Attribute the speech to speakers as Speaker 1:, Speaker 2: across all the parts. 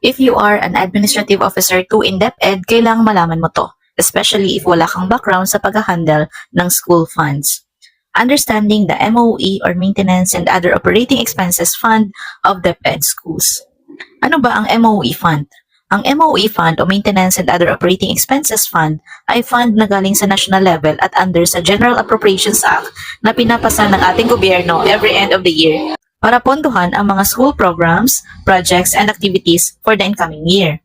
Speaker 1: If you are an administrative officer to in DepEd, kailangang malaman mo to, especially if wala kang background sa pag-handle ng school funds. Understanding the MOE or Maintenance and Other Operating Expenses Fund of DepEd Schools. Ano ba ang MOE Fund? Ang MOE Fund o Maintenance and Other Operating Expenses Fund ay fund na galing sa national level at under sa General Appropriations Act na pinapasa ng ating gobyerno every end of the year para pondohan ang mga school programs, projects, and activities for the incoming year.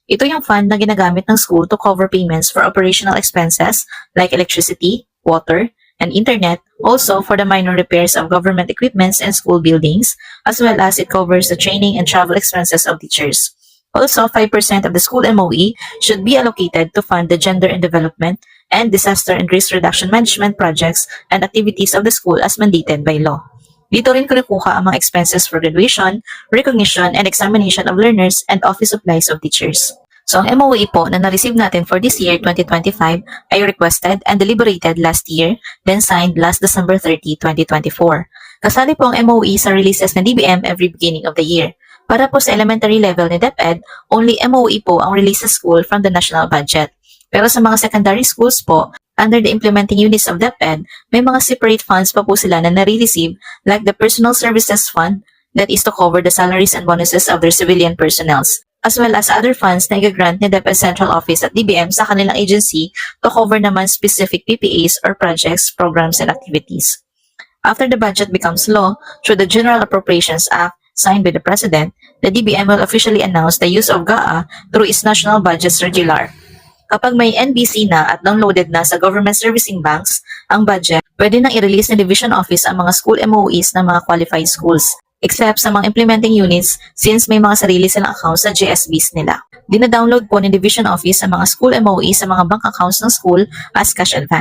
Speaker 1: Ito yung fund na ginagamit ng school to cover payments for operational expenses like electricity, water, and internet, also for the minor repairs of government equipments and school buildings, as well as it covers the training and travel expenses of teachers. Also, 5% of the school MOE should be allocated to fund the gender and development and disaster and risk reduction management projects and activities of the school as mandated by law. Dito rin kinukuha ang mga expenses for graduation, recognition, and examination of learners and office supplies of teachers. So, ang MOE po na na-receive natin for this year, 2025, ay requested and deliberated last year, then signed last December 30, 2024. Kasali po ang MOE sa releases ng DBM every beginning of the year. Para po sa elementary level ni DepEd, only MOE po ang release sa school from the national budget. Pero sa mga secondary schools po, under the implementing units of DepEd, may mga separate funds pa po sila na nare-receive like the Personal Services Fund that is to cover the salaries and bonuses of their civilian personnels, as well as other funds na i-grant ni DepEd Central Office at DBM sa kanilang agency to cover naman specific PPAs or projects, programs, and activities. After the budget becomes law, through the General Appropriations Act signed by the President, the DBM will officially announce the use of GAA through its national budget circular. Kapag may NBC na at downloaded na sa government servicing banks ang budget, pwede nang i-release ng Division Office ang mga school MOEs ng mga qualified schools, except sa mga implementing units since may mga sarili silang accounts sa GSBs nila. Dina-download po ng Division Office ang mga school MOEs sa mga bank accounts ng school as cash advance.